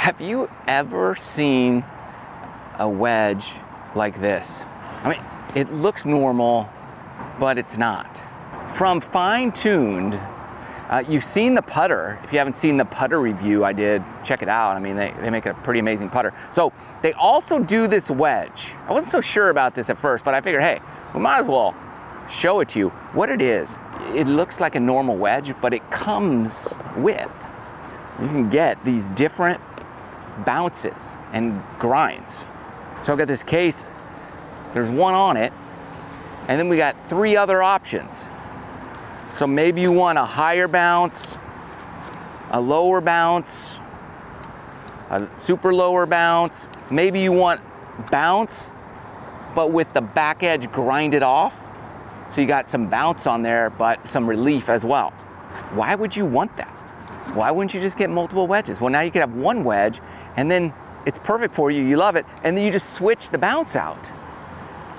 Have you ever seen a wedge like this? I mean, it looks normal, but it's not. From FineTuned, you've seen the putter. If you haven't seen the putter review I did, check it out. I mean, they make a pretty amazing putter. So they also do this wedge. I wasn't so sure about this at first, but I figured, hey, we might as well show it to you what it is. It looks like a normal wedge, but it comes with, you can get these different bounces and grinds. So I've got this case, there's one on it, and then we got 3 other options. So maybe you want a higher bounce, a lower bounce, a super lower bounce. Maybe you want bounce, but with the back edge grinded off. So you got some bounce on there, but some relief as well. Why would you want that? Why wouldn't you just get multiple wedges? Well, now you could have one wedge, and then it's perfect for you, you love it, and then you just switch the bounce out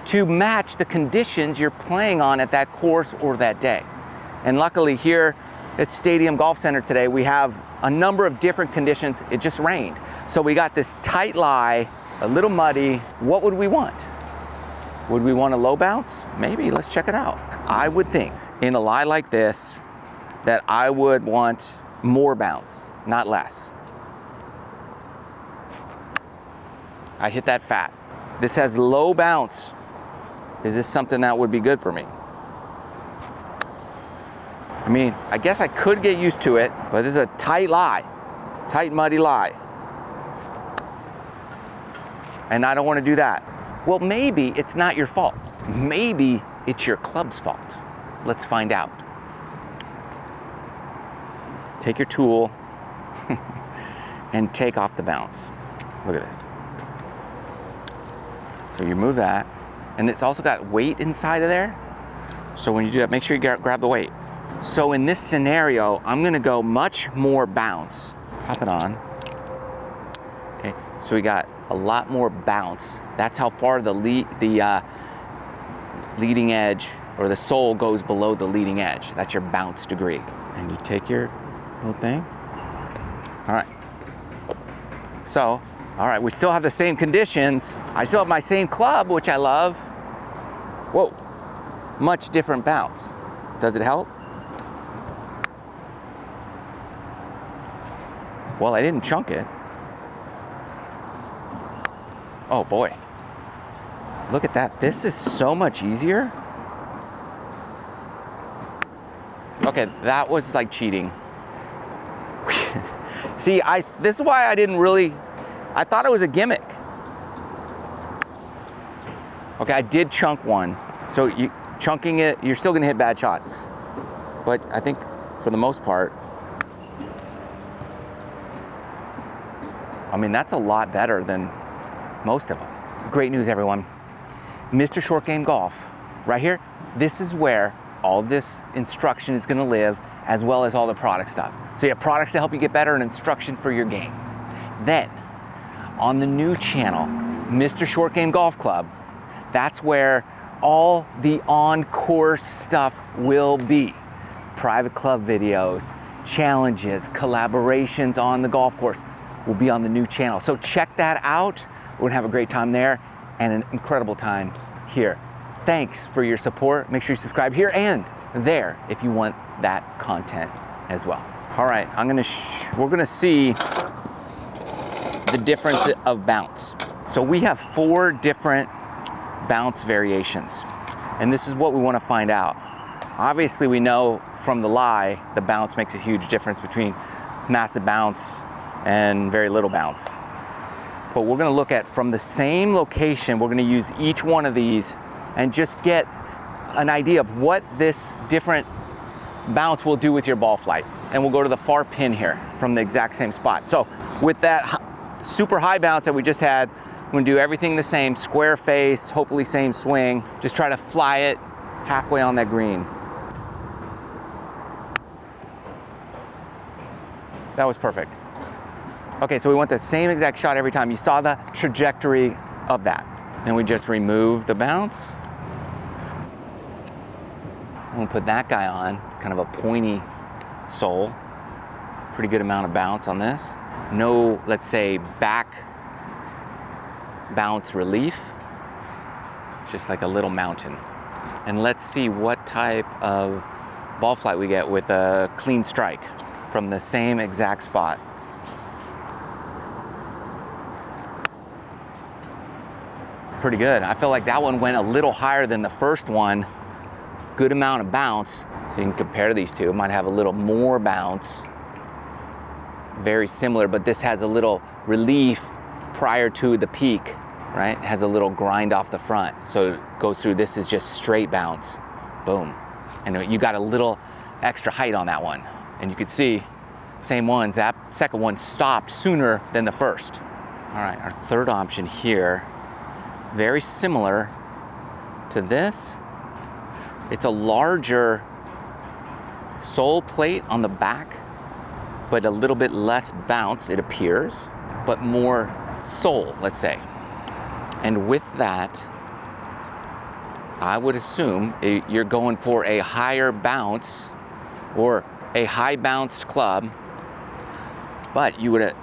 to match the conditions you're playing on at that course or that day. And luckily here at Stadium Golf Center today, we have a number of different conditions. It just rained. So we got this tight lie, a little muddy. What would we want? Would we want a low bounce? Maybe, let's check it out. I would think in a lie like this that I would want more bounce, not less. I hit that fat. This has low bounce. Is this something that would be good for me? I mean, I guess I could get used to it, but this is a tight lie, tight, muddy lie. And I don't want to do that. Well, maybe it's not your fault. Maybe it's your club's fault. Let's find out. Take your tool and take off the bounce. Look at this. So you remove that, and it's also got weight inside of there. So when you do that, make sure you grab the weight. So in this scenario, I'm gonna go much more bounce. Pop it on. Okay, so we got a lot more bounce. That's how far the leading edge or the sole goes below the leading edge. That's your bounce degree. And you take your little thing. All right. So, all right, we still have the same conditions. I still have my same club, which I love. Whoa, much different bounce. Does it help? Well, I didn't chunk it. Oh boy. Look at that. This is so much easier. Okay, that was like cheating. See, this is why I didn't really, I thought it was a gimmick. Okay, I did chunk one. So chunking it, you're still gonna hit bad shots. But I think for the most part, I mean, that's a lot better than most of them. Great news, everyone. MrShortGame Golf, right here, this is where all this instruction is gonna live, as well as all the product stuff. So you have products to help you get better and instruction for your game. Then, on the new channel, MrShortGame Golf Club, that's where all the on-course stuff will be. Private club videos, challenges, collaborations on the golf course will be on the new channel. So check that out. We're gonna have a great time there and an incredible time here. Thanks for your support. Make sure you subscribe here and there if you want that content as well. All right, we're gonna see the difference of bounce. So we have 4 different bounce variations, and this is what we wanna find out. Obviously, we know from the lie, the bounce makes a huge difference between massive bounce and very little bounce. But we're gonna look at from the same location, we're gonna use each one of these and just get an idea of what this different bounce will do with your ball flight. And we'll go to the far pin here from the exact same spot. So with that super high bounce that we just had, we're gonna do everything the same, square face, hopefully same swing. Just try to fly it halfway on that green. That was perfect. Okay, so we want the same exact shot every time. You saw the trajectory of that. Then we just remove the bounce. We'll put that guy on. It's kind of a pointy sole. Pretty good amount of bounce on this. no, let's say, back bounce relief. It's just like a little mountain. And let's see what type of ball flight we get with a clean strike from the same exact spot. Pretty good. I feel like that one went a little higher than the first one. Good amount of bounce. So you can compare these two. It might have a little more bounce. Very similar, but this has a little relief prior to the peak, right? It has a little grind off the front. So it goes through, this is just straight bounce. Boom. And you got a little extra height on that one. And you could see, same ones, that second one stopped sooner than the first. All right, our third option here, very similar to this. It's a larger sole plate on the back, but a little bit less bounce, it appears, but more sole, let's say. And with that, I would assume you're going for a higher bounce or a high bounced club, but you would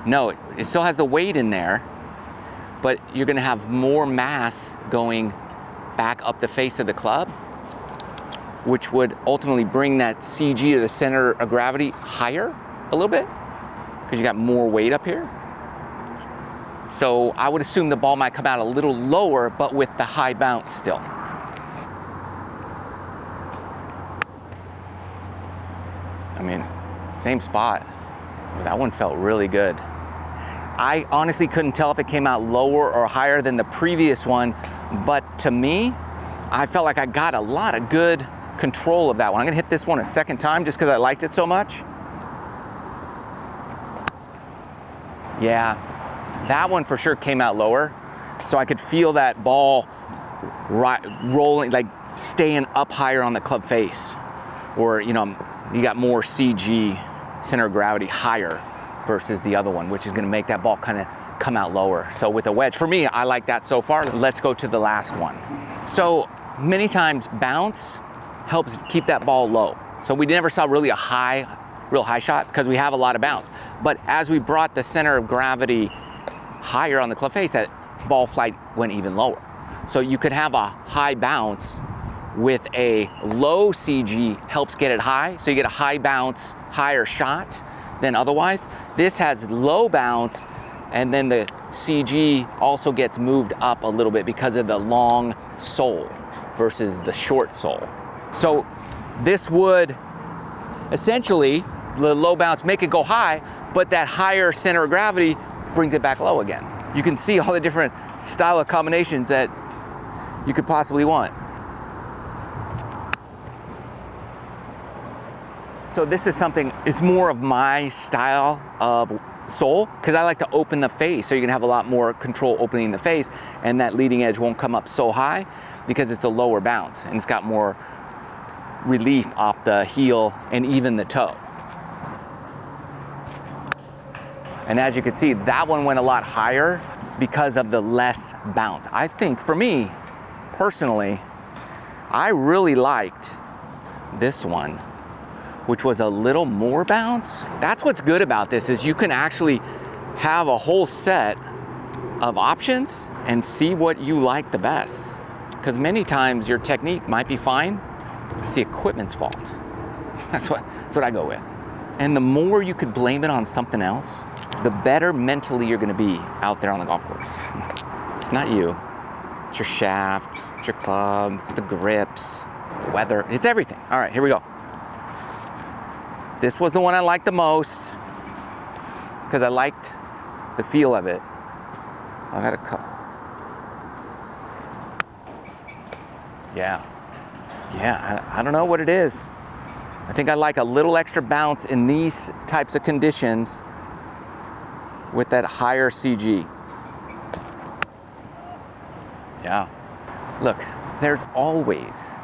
no, it still has the weight in there, but you're gonna have more mass going back up the face of the club, which would ultimately bring that CG to the center of gravity higher a little bit, because you got more weight up here. So I would assume the ball might come out a little lower, but with the high bounce still. I mean, same spot. That one felt really good. I honestly couldn't tell if it came out lower or higher than the previous one, but to me, I felt like I got a lot of good control of that one. I'm gonna hit this one a second time just because I liked it so much. Yeah, that one for sure came out lower, so I could feel that ball rolling, like staying up higher on the club face, or you got more CG, center of gravity, higher versus the other one, which is gonna make that ball kind of come out lower. So with a wedge, for me, I like that so far. Let's go to the last one. So many times bounce helps keep that ball low. So we never saw really a real high shot because we have a lot of bounce. But as we brought the center of gravity higher on the club face, that ball flight went even lower. So you could have a high bounce with a low CG, helps get it high. So you get a high bounce, higher shot than otherwise. This has low bounce, and then the CG also gets moved up a little bit because of the long sole versus the short sole. So this would essentially, the low bounce make it go high, but that higher center of gravity brings it back low again. You can see all the different style of combinations that you could possibly want. So this is something, it's more of my style of sole, because I like to open the face, so you can have a lot more control opening the face, and that leading edge won't come up so high because it's a lower bounce and it's got more relief off the heel and even the toe. And as you can see, that one went a lot higher because of the less bounce. I think for me, personally, I really liked this one, which was a little more bounce. That's what's good about this, is you can actually have a whole set of options and see what you like the best. Because many times your technique might be fine, it's the equipment's fault. That's what I go with. And the more you could blame it on something else, the better mentally you're gonna be out there on the golf course. It's not you, it's your shaft, it's your club, it's the grips, the weather, it's everything. All right, here we go. This was the one I liked the most because I liked the feel of it. I got a cup. Yeah, I don't know what it is. I think I like a little extra bounce in these types of conditions with that higher CG. Yeah. Look, there's always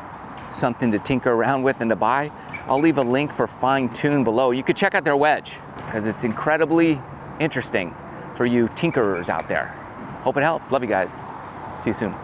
something to tinker around with and to buy. I'll leave a link for FineTuned below. You could check out their wedge because it's incredibly interesting for you tinkerers out there. Hope it helps. Love you guys. See you soon.